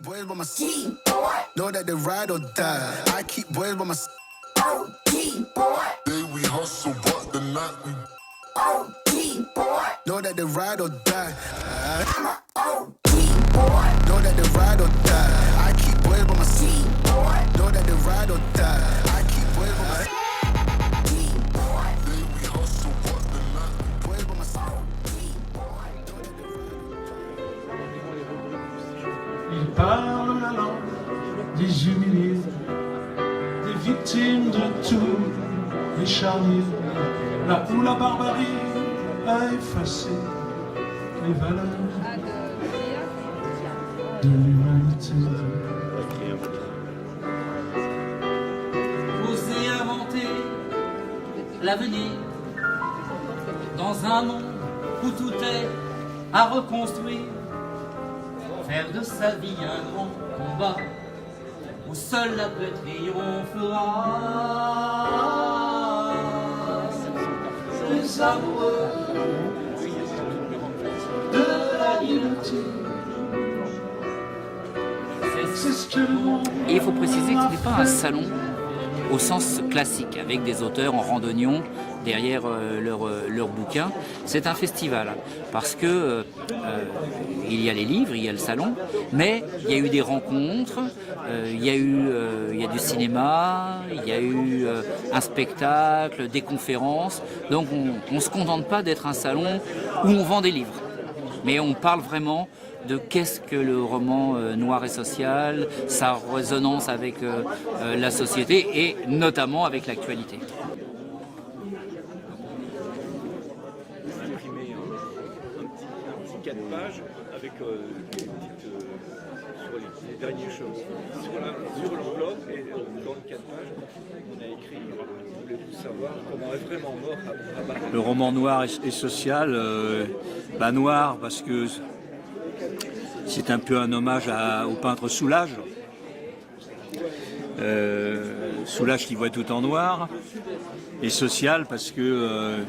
boys by my side. Know that they ride or die. I keep boys by my side. Day we hustle, but the night we OG boy. Know that they ride or die. I'm a OG boy. Know that they ride or die. I keep boys by my side. Know that they ride or die. I keep boys by my side. Day we hustle, but the night we boys by my side. Il parle la langue des humiliés, des victimes de tous les charniers, là où la barbarie a effacé les valeurs de l'humanité. Oser inventer l'avenir dans un monde où tout est à reconstruire. Faire de sa vie un grand combat où seule la paix triomphera. Les amoureux de la liberté. C'est ce que le monde. Et il faut préciser que ce n'est pas un salon au sens classique, avec des auteurs en randonnion derrière leur bouquin. C'est un festival, parce que il y a les livres, il y a le salon, mais il y a eu des rencontres, il y a du cinéma, il y a eu un spectacle, des conférences. Donc on ne se contente pas d'être un salon où on vend des livres, mais on parle vraiment de qu'est-ce que le roman noir et social, sa résonance avec la société et notamment avec l'actualité. Un petit 4 pages avec des petites, sur les dernières choses. Sur l'enveloppe et dans le 4 pages, on a écrit voulez-vous savoir comment est vraiment mort à Paris. Le roman noir et social, noir parce que c'est un peu un hommage au peintre Soulages. Soulages qui voit tout en noir. Et social parce que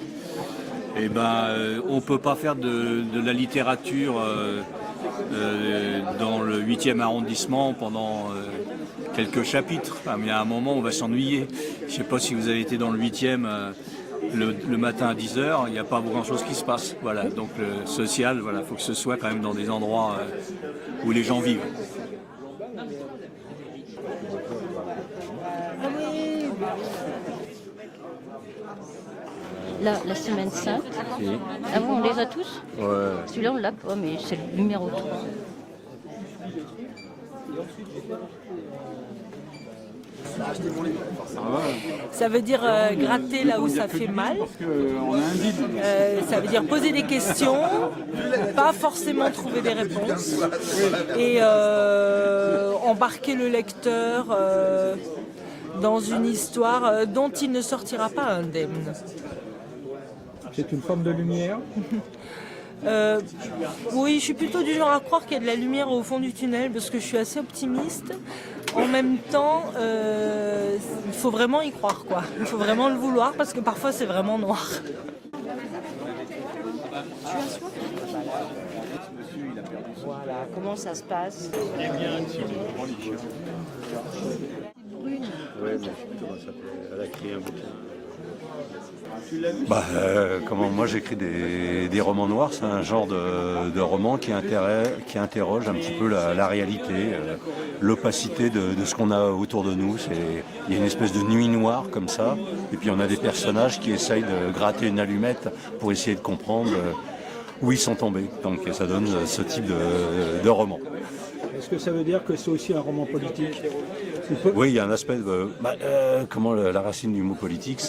on ne peut pas faire de la littérature dans le 8e arrondissement pendant quelques chapitres. Il y a un moment où on va s'ennuyer. Je ne sais pas si vous avez été dans le 8e le matin à 10h, il n'y a pas grand-chose qui se passe. Voilà. Donc le social, il faut que ce soit quand même dans des endroits où les gens vivent. Là, la semaine sainte. Ah bon, on les a tous? Ouais. Celui-là, on l'a pas, mais c'est le numéro 3. Ça veut dire gratter là où ça fait mal. Ça veut dire poser des questions, pas forcément trouver des réponses. Et embarquer le lecteur dans une histoire dont il ne sortira pas indemne. C'est une forme de lumière. Oui, je suis plutôt du genre à croire qu'il y a de la lumière au fond du tunnel parce que je suis assez optimiste. En même temps, il faut vraiment y croire, quoi. Il faut vraiment le vouloir parce que parfois c'est vraiment noir. Voilà, comment ça se passe? Oui, mais comment ça s'appelle? Elle a écrit un bouquin. Moi j'écris des romans noirs, c'est un genre de roman qui interroge un petit peu la réalité, l'opacité de ce qu'on a autour de nous. Il y a une espèce de nuit noire comme ça, et puis on a des personnages qui essayent de gratter une allumette pour essayer de comprendre où ils sont tombés. Donc ça donne ce type de roman. Est-ce que ça veut dire que c'est aussi un roman politique? Oui, il y a un aspect de... la racine du mot politique,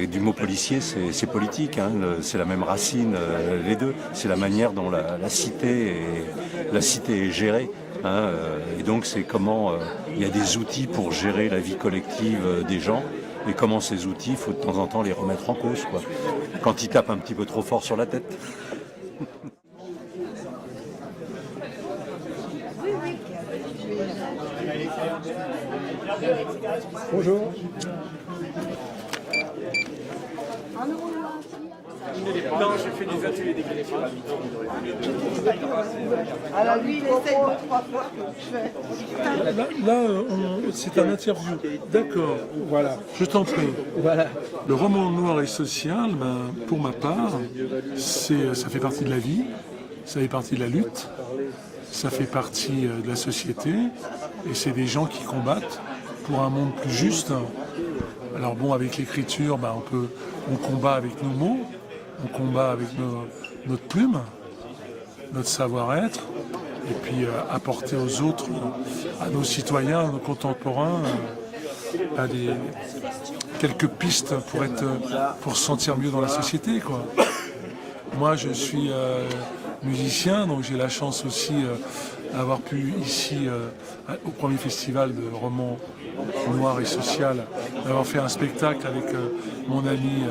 du mot policier, c'est politique. C'est la même racine, les deux. C'est la manière dont la cité est gérée. Et donc c'est comment il y a des outils pour gérer la vie collective des gens. Et comment ces outils, il faut de temps en temps les remettre en cause, quoi. Quand ils tapent un petit peu trop fort sur la tête. Bonjour. Non, j'ai fait des ateliers d'écriture à mi-temps. Alors lui, il essaye 2-3 fois. Là, c'est un interview. D'accord, voilà. Je t'en prie. Voilà. Le roman noir et social, ben, pour ma part, ça fait partie de la vie, ça fait partie de la lutte, ça fait partie de la société, et c'est des gens qui combattent pour un monde plus juste. Alors bon, avec l'écriture, ben, on combat avec nos mots, on combat avec notre plume, notre savoir-être, et puis apporter aux autres, à nos citoyens, à nos contemporains, quelques pistes pour se sentir mieux dans la société, quoi. Moi, je suis musicien, donc j'ai la chance aussi d'avoir pu ici, au premier festival de romans noir et social, d'avoir fait un spectacle avec mon ami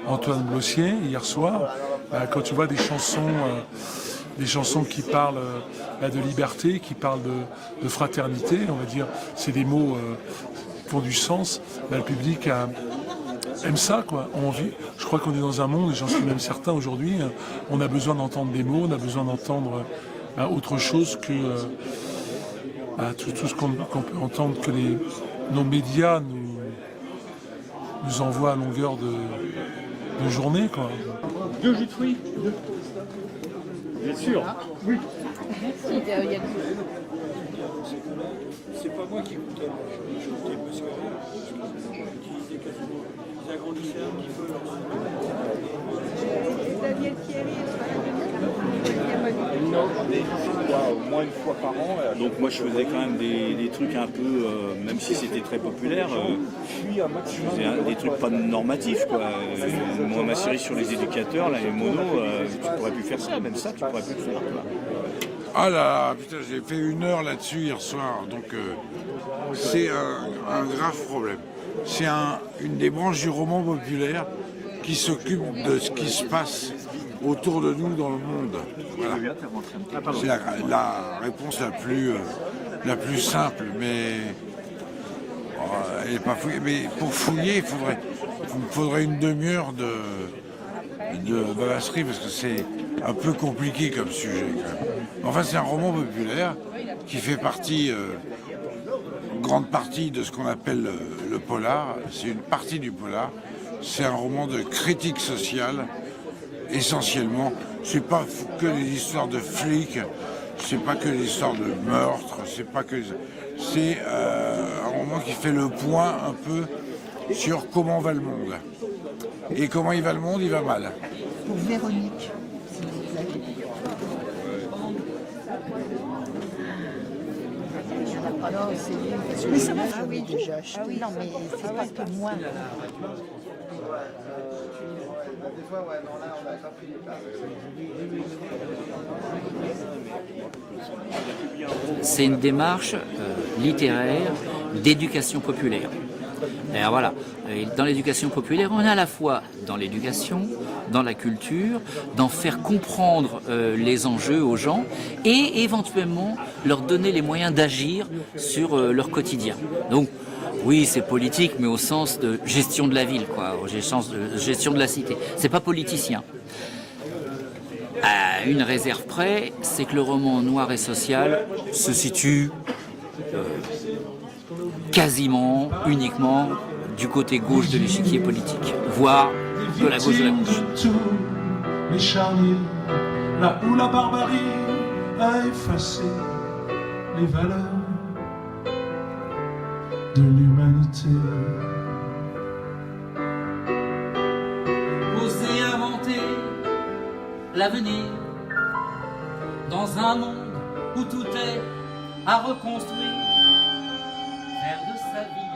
Antoine Blossier hier soir. Quand tu vois des chansons qui parlent de liberté, qui parlent de fraternité, on va dire, c'est des mots qui ont du sens, le public aime ça, quoi. Je crois qu'on est dans un monde, et j'en suis même certain aujourd'hui, on a besoin d'entendre des mots, on a besoin d'entendre autre chose que tout ce qu'on peut entendre que nos médias nous envoient à longueur de journée, quoi. 2 jus de fruits. Bien sûr. Oui. C'est pas moi qui goûtais, je goûtais parce que j'utilisais quasiment des agrandisseurs qui peuvent. Non, au moins une fois par an. Donc moi je faisais quand même des trucs un peu, même si c'était très populaire, je faisais des trucs pas normatifs, quoi. Moi ma série sur les éducateurs, là, les monos, tu pourrais plus faire ça, même ça tu pourrais plus le faire, quoi. Ah là, putain, j'ai fait 1 heure là-dessus hier soir, donc c'est un grave problème. C'est une des branches du roman populaire qui s'occupe de ce qui se passe autour de nous dans le monde. Voilà. C'est la réponse la plus simple, mais elle n'est pas fouillée. Mais pour fouiller, il me faudrait une demi-heure de bavasserie parce que c'est un peu compliqué comme sujet, quand même. Enfin, c'est un roman populaire qui fait partie, une grande partie de ce qu'on appelle le polar. C'est une partie du polar. C'est un roman de critique sociale, essentiellement. C'est pas que des histoires de flics, c'est pas que des histoires de meurtres, c'est un roman qui fait le point un peu sur comment va le monde. Et comment il va le monde, il va mal. Pour Véronique, si vous avez. Non, c'est mais ça va, oui, déjà acheté. Ah oui, non, mais c'est pas que moi. C'est une démarche littéraire d'éducation populaire. Alors voilà, dans l'éducation populaire, on est à la fois dans l'éducation, dans la culture, d'en faire comprendre les enjeux aux gens et éventuellement leur donner les moyens d'agir sur leur quotidien. Donc oui, c'est politique, mais au sens de gestion de la ville, quoi, au sens de gestion de la cité. C'est pas politicien. À une réserve près, c'est que le roman noir et social se situe quasiment, uniquement du côté gauche de l'échiquier politique, voire de la gauche de la gauche. De tous les charniers, là où la barbarie a effacé les valeurs de l'humanité. Oser inventer l'avenir dans un monde où tout est à reconstruire, faire de sa vie